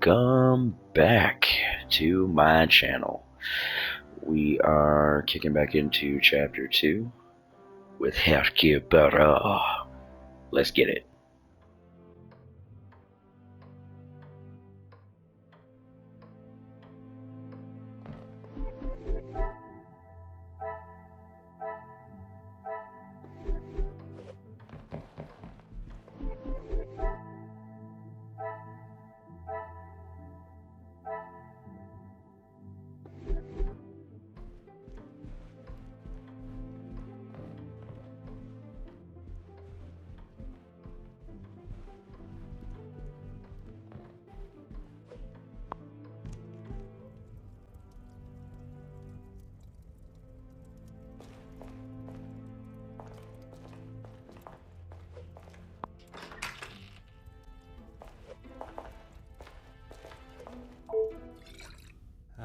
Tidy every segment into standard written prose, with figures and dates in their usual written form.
welcome back to my channel. We are kicking back into chapter 2 with Hercule Poirot. Let's get it.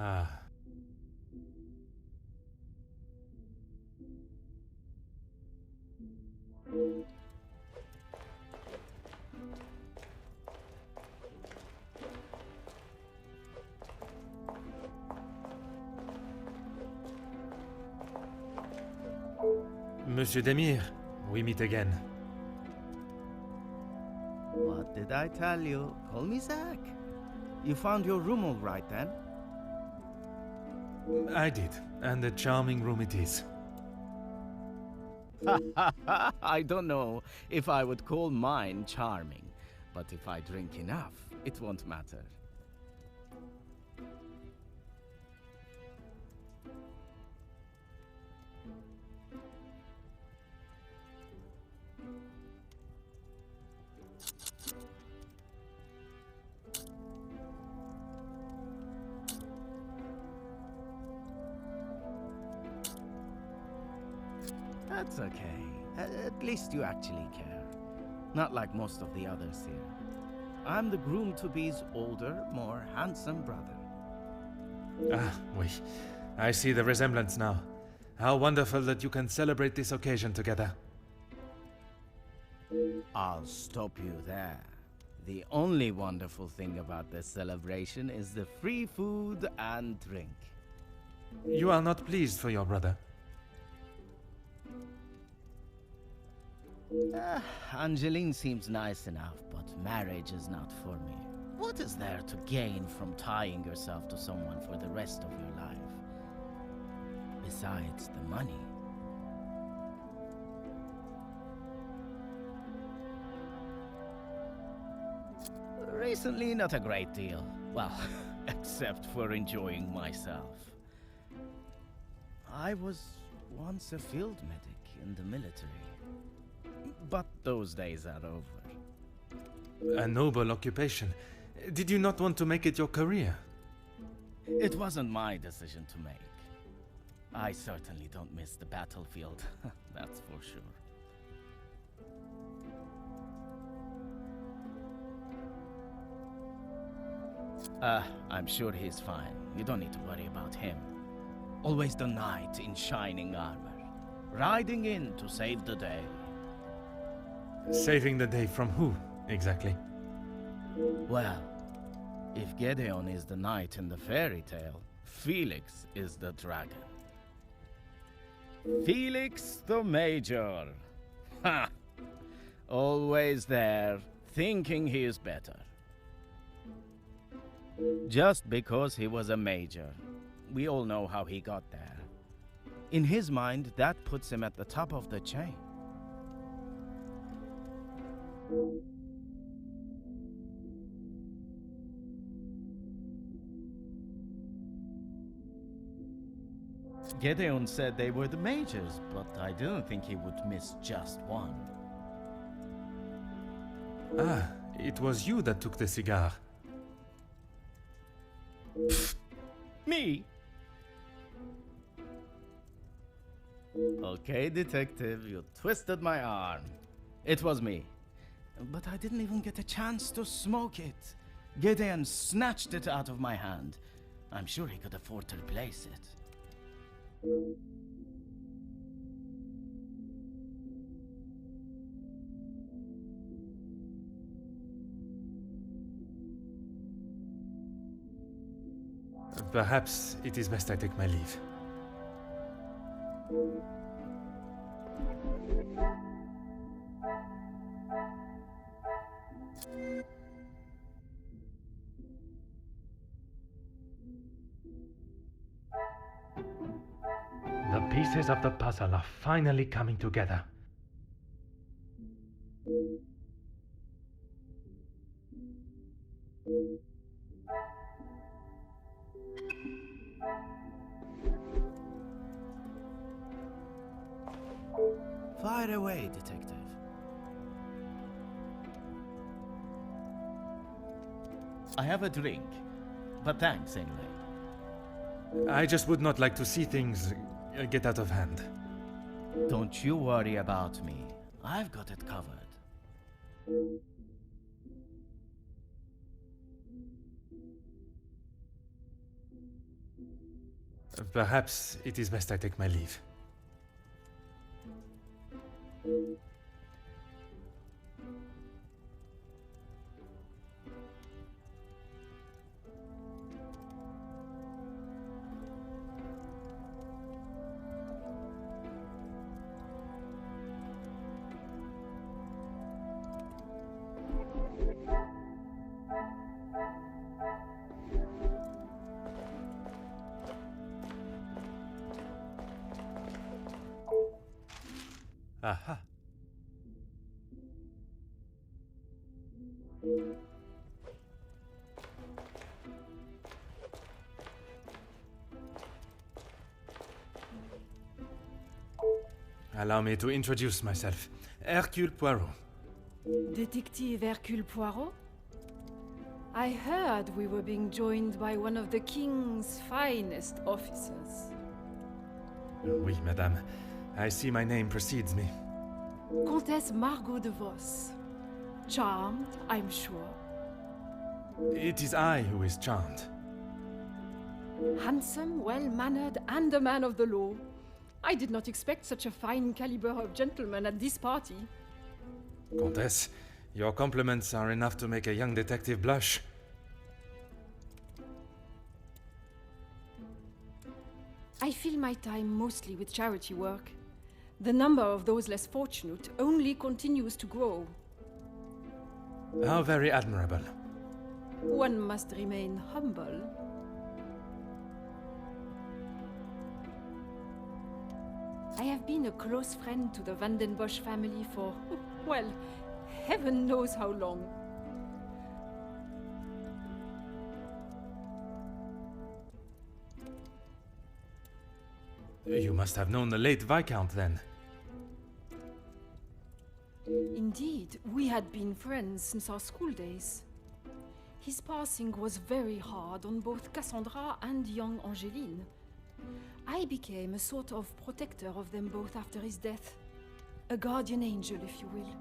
Ah. Monsieur Demir, we meet again. What did I tell you? Call me Zach. You found your room all right then? I did, and a charming room it is. I don't know if I would call mine charming, but if I drink enough, it won't matter. That's okay. At least you actually care. Not like most of the others here. I'm the groom-to-be's older, more handsome brother. Ah, oui. I see the resemblance now. How wonderful that you can celebrate this occasion together. I'll stop you there. The only wonderful thing about this celebration is the free food and drink. You are not pleased for your brother. Angeline seems nice enough, but marriage is not for me. What is there to gain from tying yourself to someone for the rest of your life? Besides the money. Recently, not a great deal. Well, except for enjoying myself. I was once a field medic in the military. But those days are over. A noble occupation. Did you not want to make it your career? It wasn't my decision to make. I certainly don't miss the battlefield, that's for sure. I'm sure he's fine. You don't need to worry about him. Always the knight in shining armor, riding in to save the day. Saving the day from who, exactly? Well, if Gedeon is the knight in the fairy tale, Felix is the dragon. Felix the Major. Ha! Always there, thinking he is better. Just because he was a major. We all know how he got there. In his mind, that puts him at the top of the chain. Gedeon said they were the majors, but I didn't think he would miss just one. Ah, it was you that took the cigar. Me? Okay, detective, you twisted my arm. It was me. But I didn't even get a chance to smoke it. Gideon snatched it out of my hand. I'm sure he could afford to replace it. Perhaps it is best I take my leave. The pieces of the puzzle are finally coming together. Fire away, detective. I have a drink, but thanks anyway. I just would not like to see things get out of hand. Don't you worry about me. I've got it covered. Perhaps it is best I take my leave. Aha. Allow me to introduce myself. Hercule Poirot. Detective Hercule Poirot? I heard we were being joined by one of the King's finest officers. Oui, madame. I see my name precedes me. Comtesse Margot de Vos. Charmed, I'm sure. It is I who is charmed. Handsome, well-mannered, and a man of the law. I did not expect such a fine caliber of gentleman at this party. Comtesse, your compliments are enough to make a young detective blush. I fill my time mostly with charity work. The number of those less fortunate only continues to grow. How very admirable. One must remain humble. I have been a close friend to the Vandenbosch family for, well, heaven knows how long. You must have known the late Viscount then. Indeed, we had been friends since our school days. His passing was very hard on both Cassandra and young Angeline. I became a sort of protector of them both after his death. A guardian angel, if you will.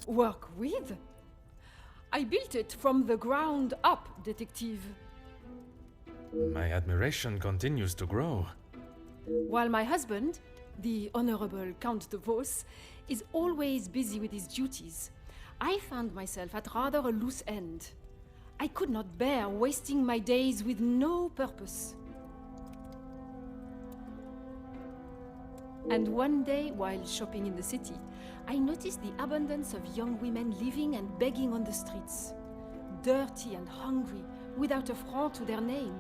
Work with? I built it from the ground up, detective. My admiration continues to grow. While my husband, the Honorable Count de Vos, is always busy with his duties, I found myself at rather a loose end. I could not bear wasting my days with no purpose. And one day, while shopping in the city, I noticed the abundance of young women living and begging on the streets. Dirty and hungry, without a franc to their name.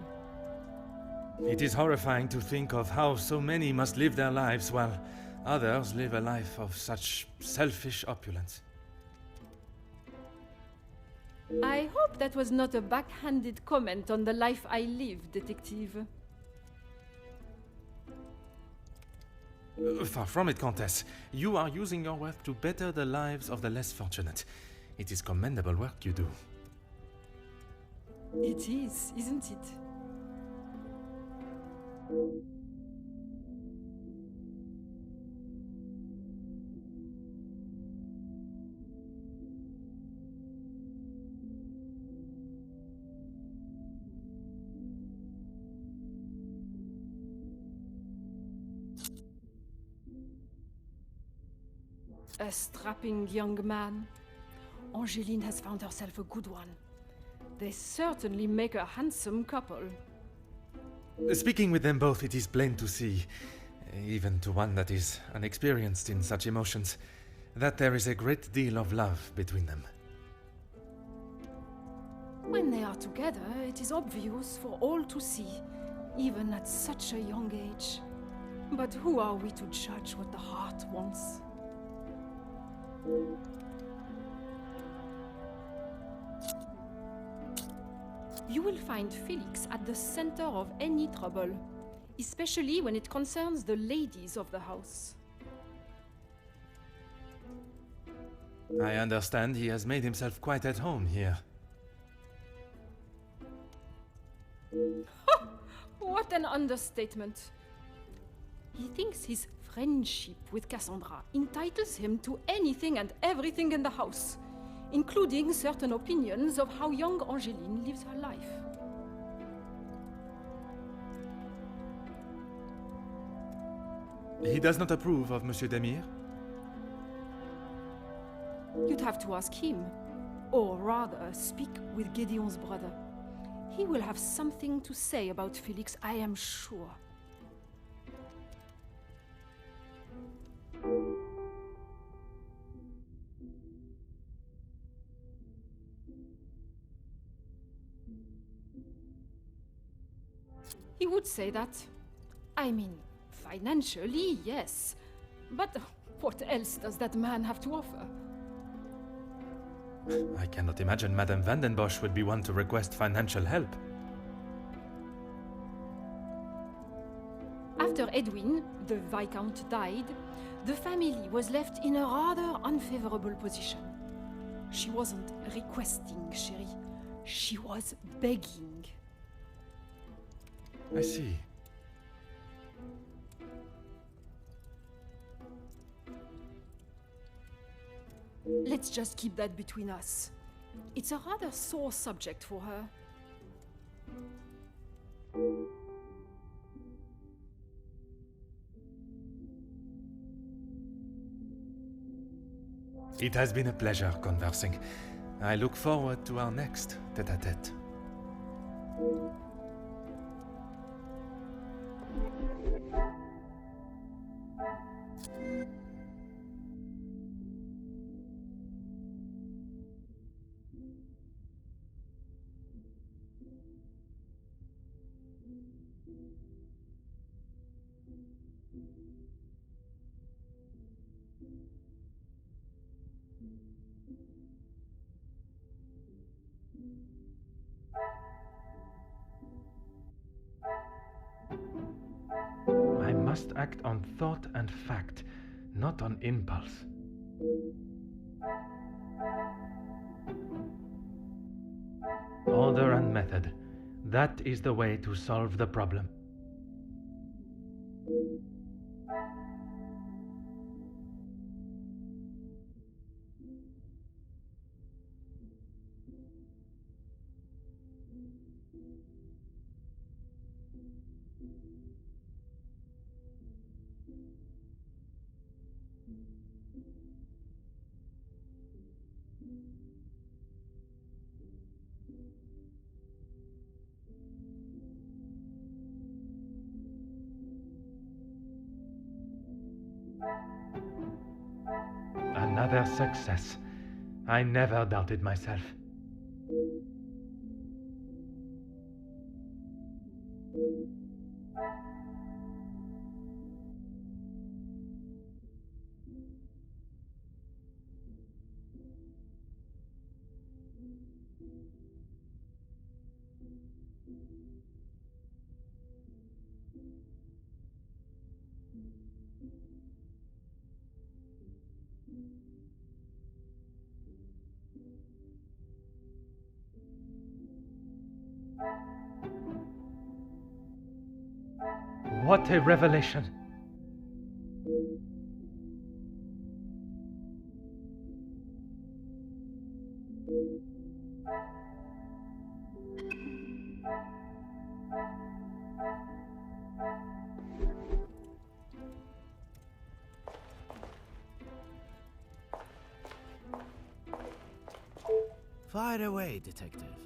It is horrifying to think of how so many must live their lives while others live a life of such selfish opulence. I hope that was not a backhanded comment on the life I live, detective. Far from it, Countess. You are using your wealth to better the lives of the less fortunate. It is commendable work you do. It is, isn't it? A strapping young man. Angeline has found herself a good one. They certainly make a handsome couple. Speaking with them both, it is plain to see, even to one that is unexperienced in such emotions, that there is a great deal of love between them. When they are together, it is obvious for all to see, even at such a young age. But who are we to judge what the heart wants? You will find Felix at the center of any trouble, especially when it concerns the ladies of the house. I understand he has made himself quite at home here. What an understatement! He thinks his friendship with Cassandra entitles him to anything and everything in the house, including certain opinions of how young Angeline lives her life. He does not approve of Monsieur Demire? You'd have to ask him, or rather speak with Gideon's brother. He will have something to say about Felix, I am sure. He would say that. I mean, financially, yes. But what else does that man have to offer? I cannot imagine Madame Vandenbosch would be one to request financial help. After Edwin, the Viscount, died, the family was left in a rather unfavorable position. She wasn't requesting, chérie. She was begging. I see. Let's just keep that between us. It's a rather sore subject for her. It has been a pleasure conversing. I look forward to our next tête-à-tête. I must act on thought and fact, not on impulse. Order and method. That is the way to solve the problem. Another success. I never doubted myself. What a revelation! Fire away, detective.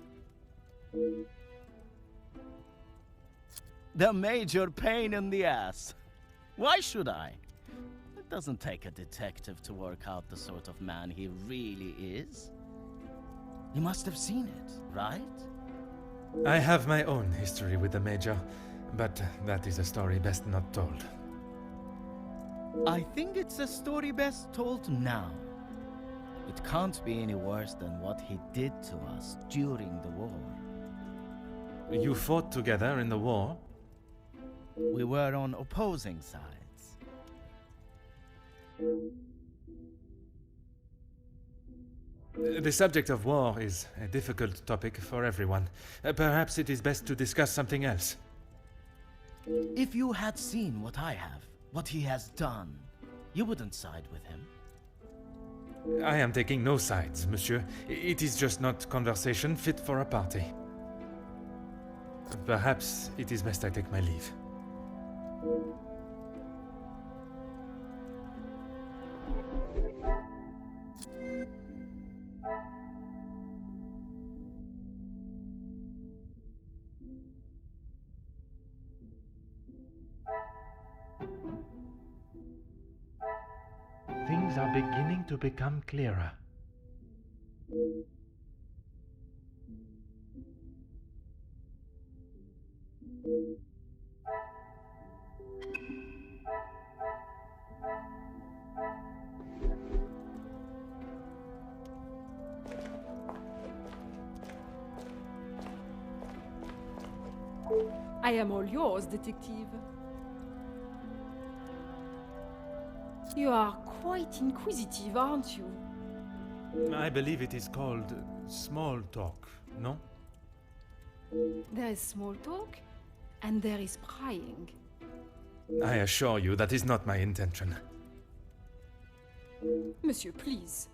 The major pain in the ass. Why should I? It doesn't take a detective to work out the sort of man he really is. You must have seen it, right? I have my own history with the Major, but that is a story best not told. I think it's a story best told now. It can't be any worse than what he did to us during the war. You fought together in the war? We were on opposing sides. The subject of war is a difficult topic for everyone. Perhaps it is best to discuss something else. If you had seen what I have, what he has done, you wouldn't side with him. I am taking no sides, monsieur. It is just not conversation fit for a party. Perhaps it is best I take my leave. Things are beginning to become clearer. I am all yours, detective. You are quite inquisitive, aren't you? I believe it is called small talk, no? There is small talk, and there is prying. I assure you that is not my intention. Monsieur, please.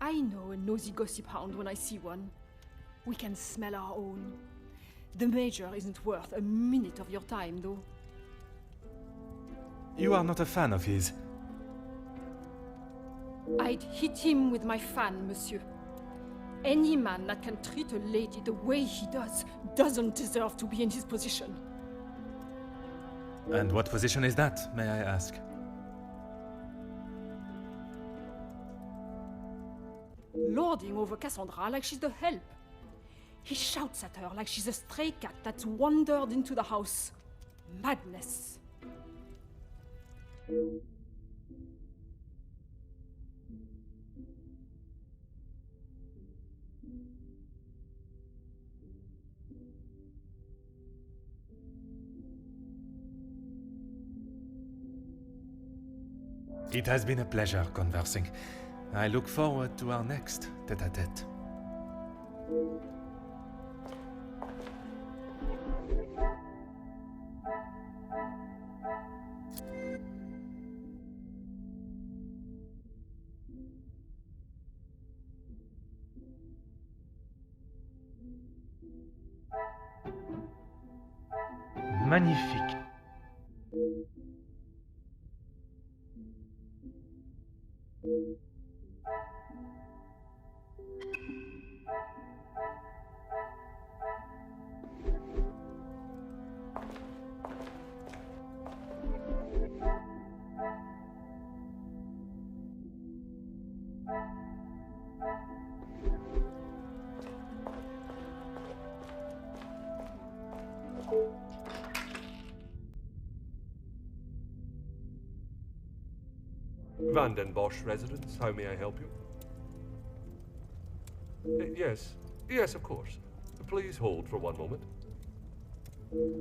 I know a nosy gossip hound when I see one. We can smell our own. The Major isn't worth a minute of your time, though. You are not a fan of his. I'd hit him with my fan, monsieur. Any man that can treat a lady the way he does doesn't deserve to be in his position. And what position is that, may I ask? Lording over Cassandra like she's the help. He shouts at her like she's a stray cat that's wandered into the house. Madness. It has been a pleasure conversing. I look forward to our next tête-à-tête. Magnifique. Van den Bosch residence, how may I help you? Yes, of course. Please hold for one moment.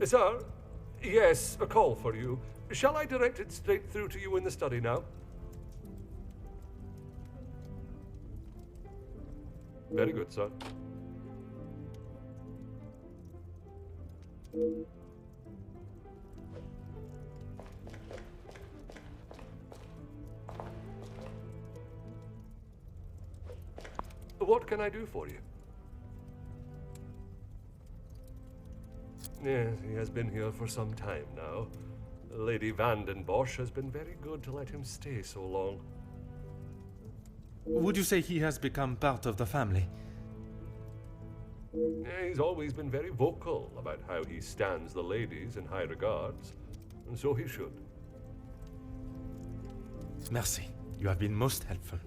Sir, yes, a call for you. Shall I direct it straight through to you in the study now? Very good, sir. What can I do for you? Yes, he has been here for some time now. Lady Van den Bosch has been very good to let him stay so long. Would you say he has become part of the family? He's always been very vocal about how he stands the ladies in high regards, and so he should. Merci. You have been most helpful.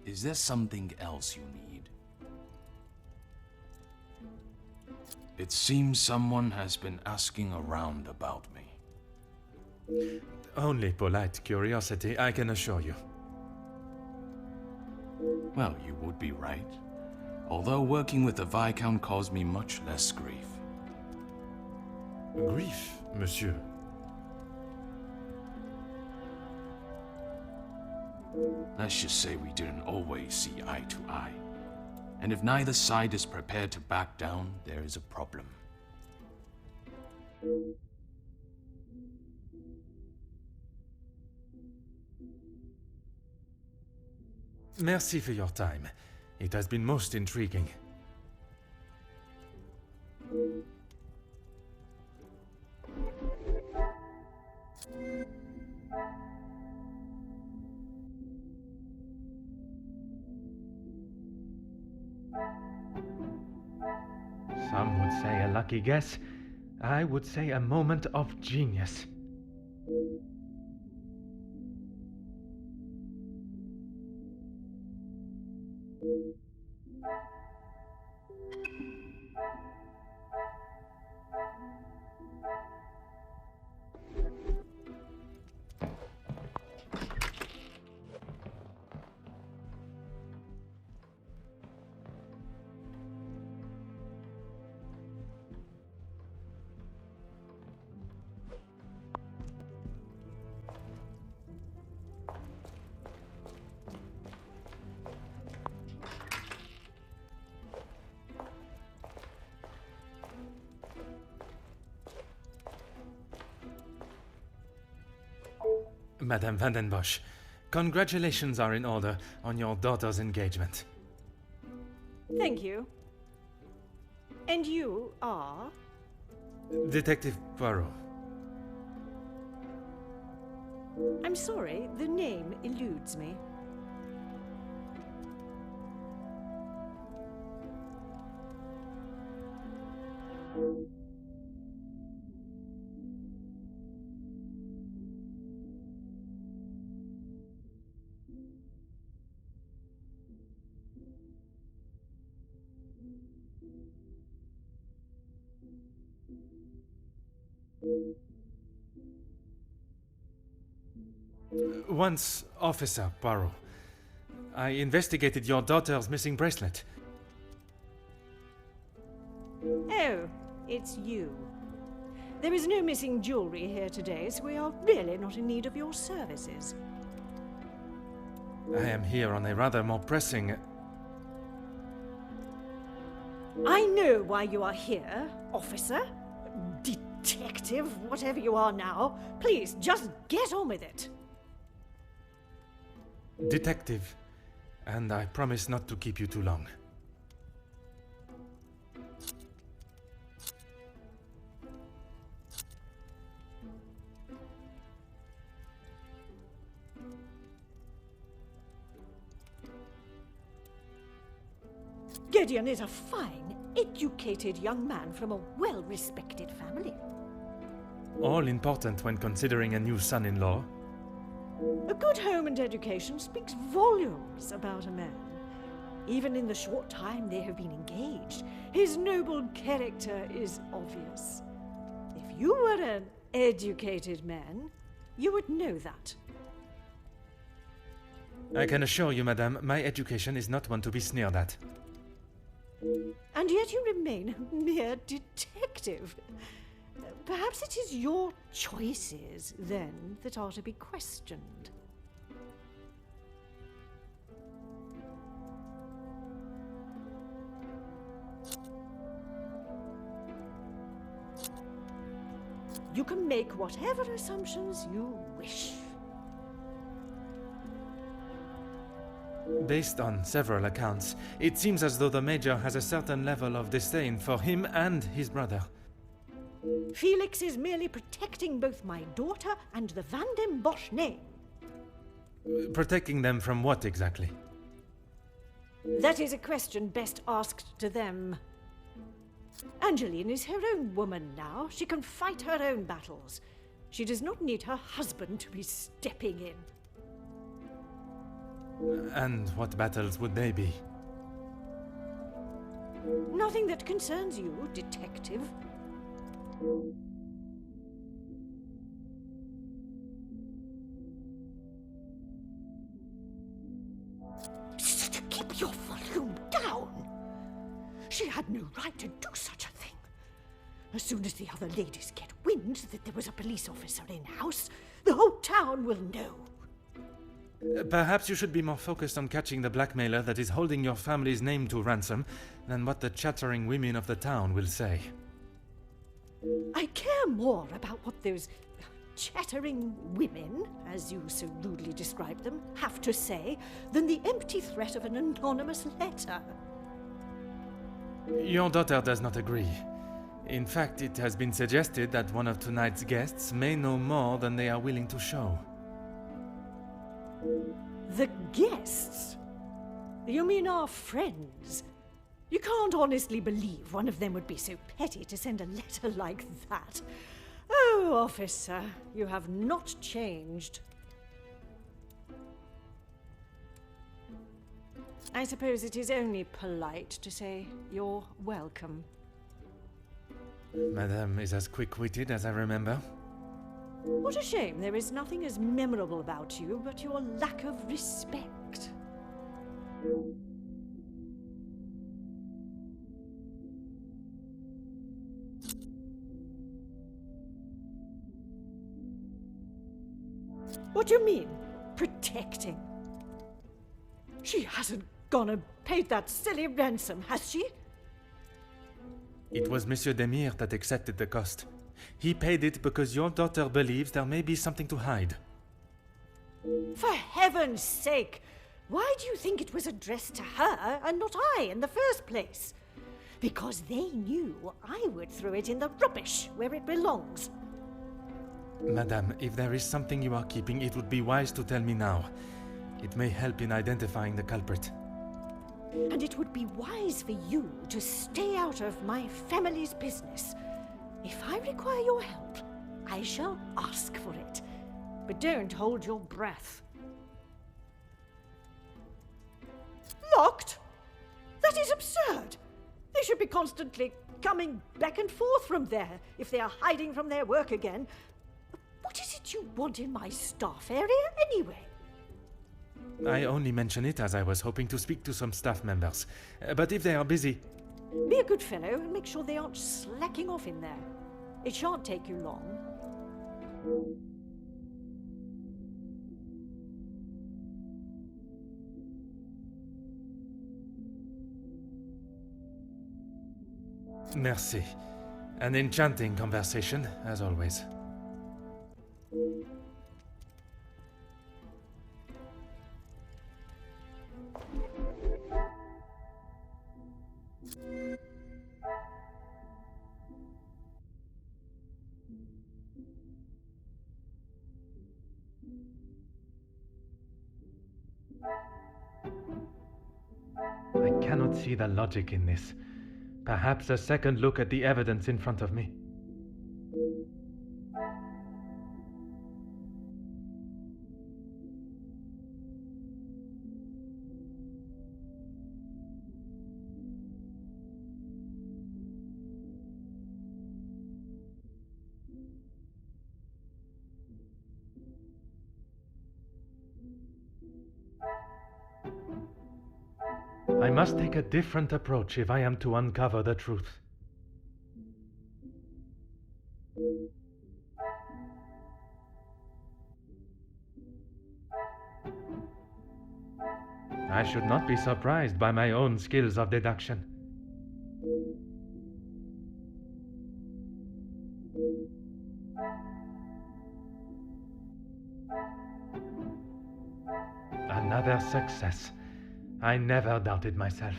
Is there something else you need? It seems someone has been asking around about me. Only polite curiosity, I can assure you. Well, you would be right. Although working with the Viscount caused me much less grief. Grief, monsieur. Let's just say we didn't always see eye to eye. And if neither side is prepared to back down, there is a problem. Merci for your time. It has been most intriguing. Some would say a lucky guess. I would say a moment of genius. Madame Vandenbosch, congratulations are in order on your daughter's engagement. Thank you. And you are? Detective Poirot. I'm sorry, the name eludes me. Once Officer Poirot, I investigated your daughter's missing bracelet. Oh, it's you. There is no missing jewelry here today, so we are really not in need of your services. I am here on a rather more pressing... I know why you are here, officer. Detective, whatever you are now. Please, just get on with it. Detective, and I promise not to keep you too long. Gideon is a fine, educated young man from a well-respected family. All important when considering a new son-in-law. A good home and education speaks volumes about a man. Even in the short time they have been engaged, his noble character is obvious. If you were an educated man, you would know that. I can assure you, madame, my education is not one to be sneered at. And yet you remain a mere detective. Perhaps it is your choices, then, that are to be questioned. can make whatever assumptions you wish. Based on several accounts, it seems as though the Major has a certain level of disdain for him and his brother. Felix is merely protecting both my daughter and the Van den Bosch name. Protecting them from what exactly? That is a question best asked to them. Angeline is her own woman now. She can fight her own battles. She does not need her husband to be stepping in. And what battles would they be? Nothing that concerns you, detective. Keep your volume down. She had no right to do such a thing. As soon as the other ladies get wind that there was a police officer in-house, the whole town will know. Perhaps you should be more focused on catching the blackmailer that is holding your family's name to ransom than what the chattering women of the town will say. I care more about what those chattering women, as you so rudely describe them, have to say than the empty threat of an anonymous letter. Your daughter does not agree. In fact, it has been suggested that one of tonight's guests may know more than they are willing to show. The guests? You mean our friends? You can't honestly believe one of them would be so petty to send a letter like that. Oh, officer, you have not changed. I suppose it is only polite to say you're welcome. Madame is as quick-witted as I remember. What a shame there is nothing as memorable about you but your lack of respect. What do you mean, protecting? She hasn't gone and paid that silly ransom, has she? It was Monsieur Demire that accepted the cost. He paid it because your daughter believes there may be something to hide. For heaven's sake! Why do you think it was addressed to her and not I in the first place? Because they knew I would throw it in the rubbish where it belongs. Madame, if there is something you are keeping, it would be wise to tell me now. It may help in identifying the culprit. And it would be wise for you to stay out of my family's business. If I require your help, I shall ask for it. But don't hold your breath. Locked? That is absurd. They should be constantly coming back and forth from there if they are hiding from their work again. What is it you want in my staff area anyway? I only mention it as I was hoping to speak to some staff members. But if they are busy... Be a good fellow and make sure they aren't slacking off in there. It shan't take you long. Merci. An enchanting conversation, as always. I cannot see the logic in this. Perhaps a second look at the evidence in front of me. I must take a different approach if I am to uncover the truth. I should not be surprised by my own skills of deduction. Another success. I never doubted myself.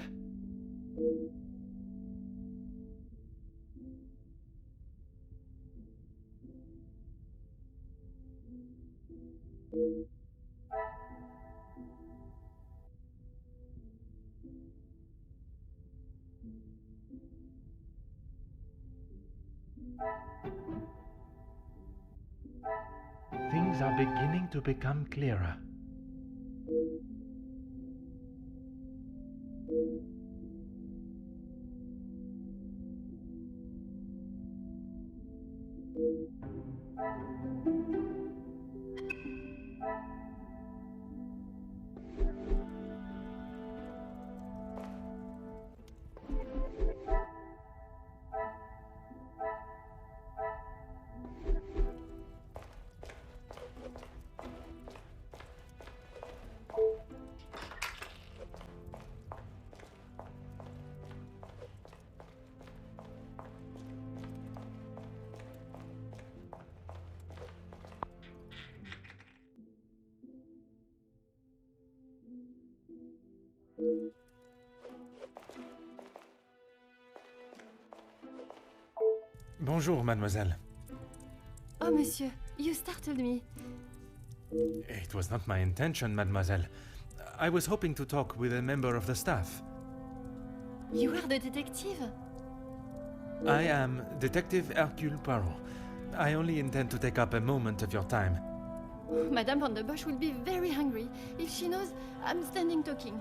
Things are beginning to become clearer. Bonjour, mademoiselle. Oh, monsieur, you startled me. It was not my intention, mademoiselle. I was hoping to talk with a member of the staff. You are the detective? I am Detective Hercule Poirot. I only intend to take up a moment of your time. Madame Van der Bosch will be very hungry if she knows I'm standing talking.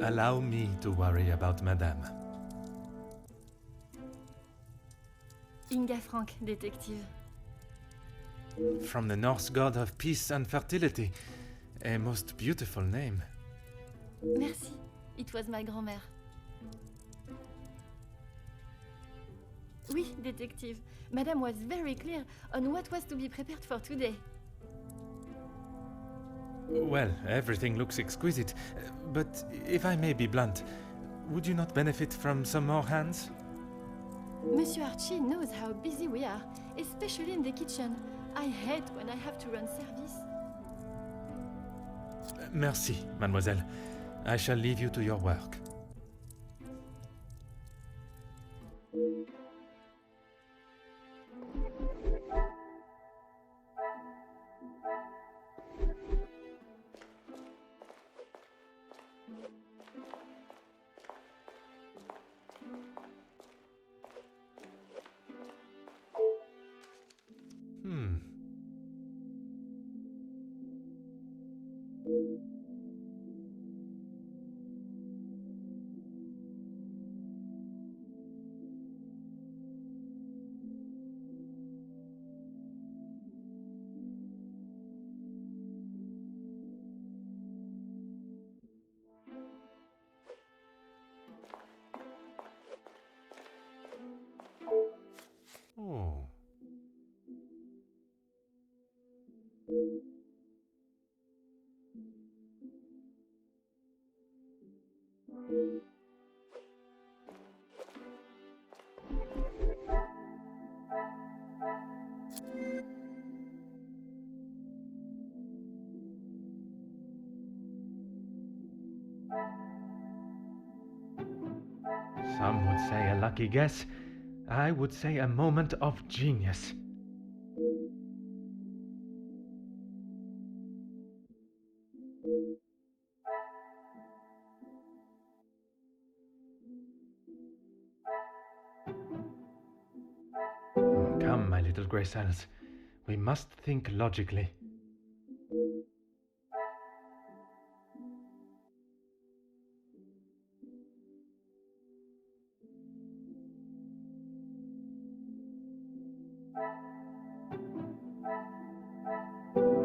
Allow me to worry about madame. Inga Frank, detective. From the Norse god of peace and fertility. A most beautiful name. Merci. It was my grand-mère. Oui, detective. Madame was very clear on what was to be prepared for today. Well, everything looks exquisite. But if I may be blunt, would you not benefit from some more hands? Monsieur Archie knows how busy we are, especially in the kitchen. I hate when I have to run service. Merci, mademoiselle. I shall leave you to your work. Oh. Some would say a lucky guess. I would say a moment of genius. Come, my little grey cells. We must think logically.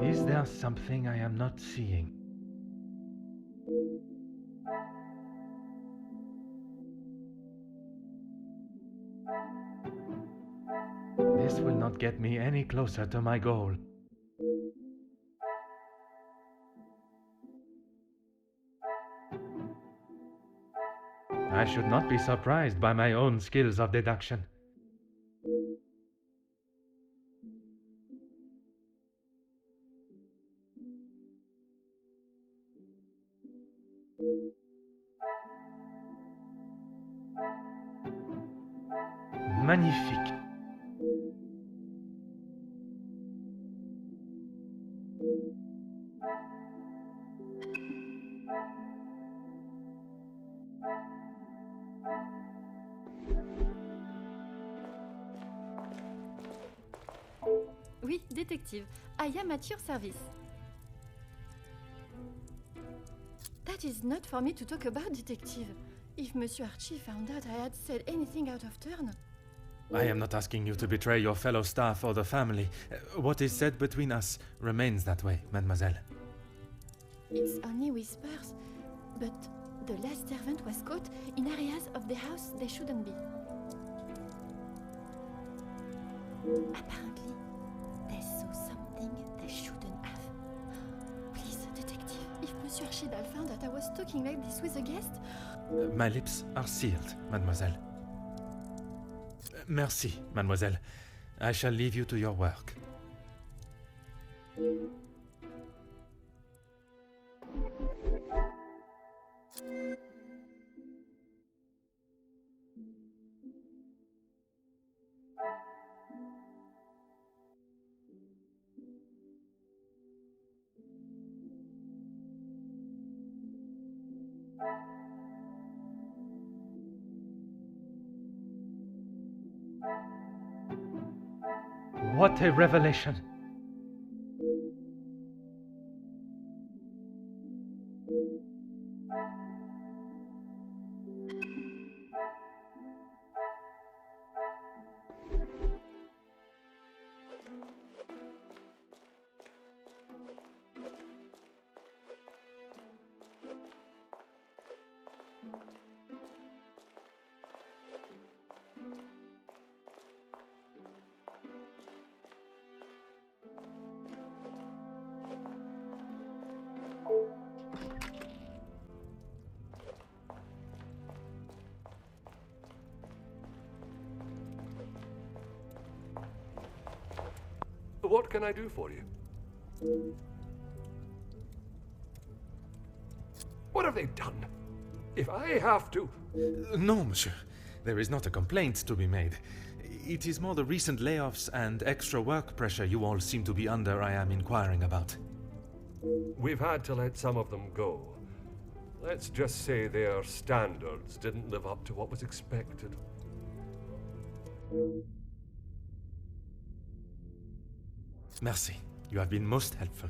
Is there something I am not seeing? This will not get me any closer to my goal. I should not be surprised by my own skills of deduction. Magnifique. Oui, détective. I am at your service. That is not for me to talk about, detective. If Monsieur Archie found out I had said anything out of turn... I am not asking you to betray your fellow staff or the family. What is said between us remains that way, mademoiselle. It's only whispers, but the last servant was caught in areas of the house they shouldn't be. Apparently, they saw something they shouldn't have. Please, detective, if Monsieur Archibald found that I was talking like this with a guest... My lips are sealed, mademoiselle. Merci, mademoiselle. I shall leave you to your work. What a revelation! What can I do for you? What have they done? If I have to... No, monsieur. There is not a complaint to be made. It is more the recent layoffs and extra work pressure you all seem to be under I am inquiring about. We've had to let some of them go. Let's just say their standards didn't live up to what was expected. Merci. You have been most helpful.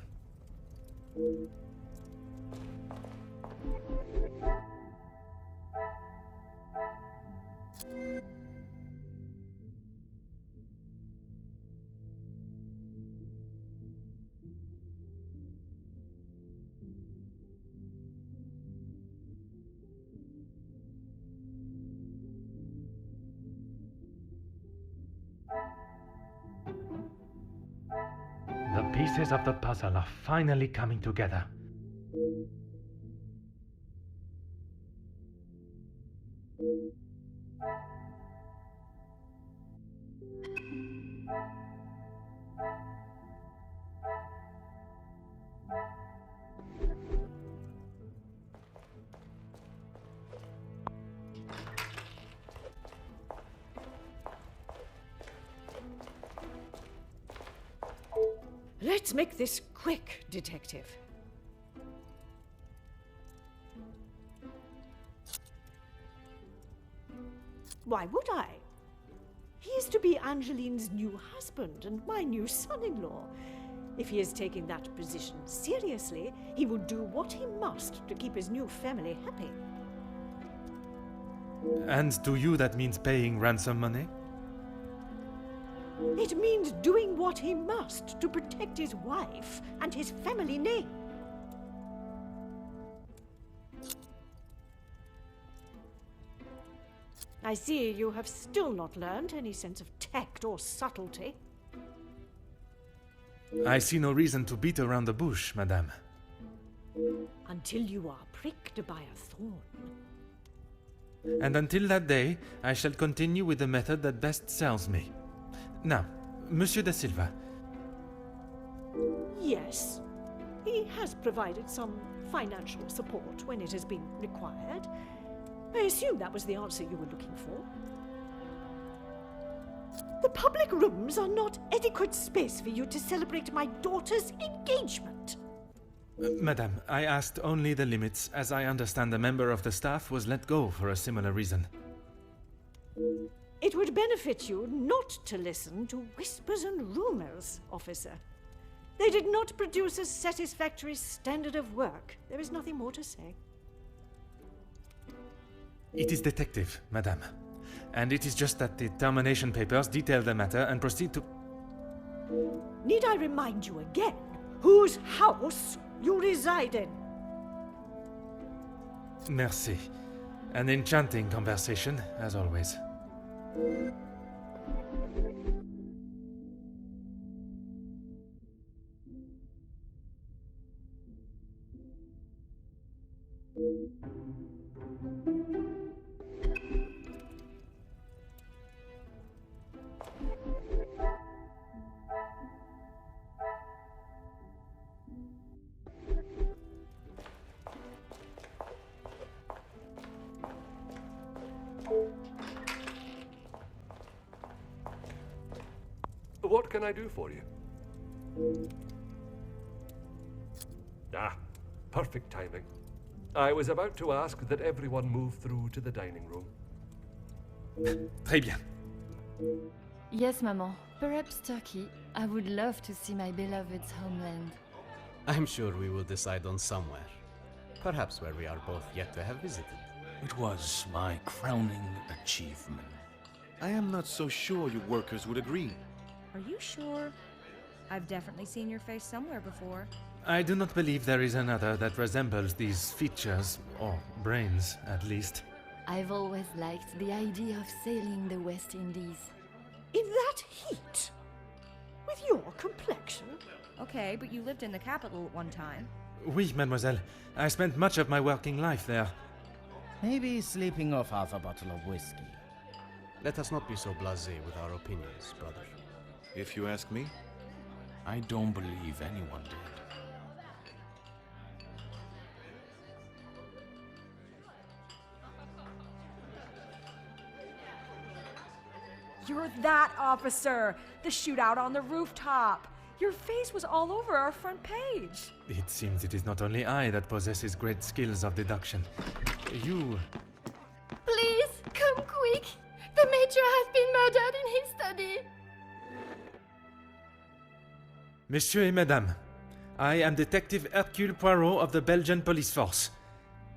The pieces of the puzzle are finally coming together. Let's make this quick, detective. Why would I? He is to be Angeline's new husband and my new son-in-law. If he is taking that position seriously, he will do what he must to keep his new family happy. And to you that means paying ransom money? It means doing what he must to protect his wife and his family name. I see you have still not learned any sense of tact or subtlety. I see no reason to beat around the bush, madame. Until you are pricked by a thorn. And until that day, I shall continue with the method that best serves me. Now, Monsieur da Silva. Yes, he has provided some financial support when it has been required. I assume that was the answer you were looking for. The public rooms are not adequate space for you to celebrate my daughter's engagement. Madame, I asked only the limits, as I understand a member of the staff was let go for a similar reason. It would benefit you not to listen to whispers and rumors, officer. They did not produce a satisfactory standard of work. There is nothing more to say. It is detective, madame. And it is just that the termination papers detail the matter and proceed to... Need I remind you again whose house you reside in? Merci. An enchanting conversation, as always. What can I do for you? Ah, perfect timing. I was about to ask that everyone move through to the dining room. Très bien. Yes, Maman. Perhaps Turkey. I would love to see my beloved's homeland. I'm sure we will decide on somewhere. Perhaps where we are both yet to have visited. It was my crowning achievement. I am not so sure you workers would agree. Are you sure? I've definitely seen your face somewhere before. I do not believe there is another that resembles these features, or brains, at least. I've always liked the idea of sailing the West Indies. In that heat? With your complexion? Okay, but you lived in the capital at one time. Oui, mademoiselle. I spent much of my working life there. Maybe sleeping off half a bottle of whiskey. Let us not be so blasé with our opinions, brother. If you ask me, I don't believe anyone did. You're that officer! The shootout on the rooftop! Your face was all over our front page! It seems it is not only I that possesses great skills of deduction. You... Please, come quick! The Major has been murdered in his study! Monsieur et Madame, I am Detective Hercule Poirot of the Belgian Police Force.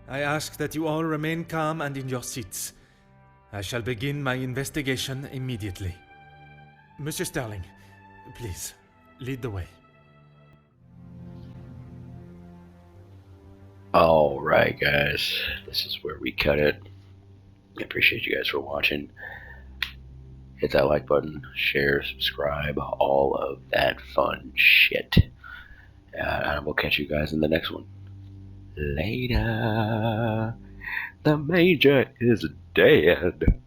I ask that you all remain calm and in your seats. I shall begin my investigation immediately. Monsieur Sterling, please, lead the way. Alright guys, this is where we cut it. I appreciate you guys for watching. Hit that like button, share, subscribe, all of that fun shit. And we'll catch you guys in the next one. Later. The Major is dead.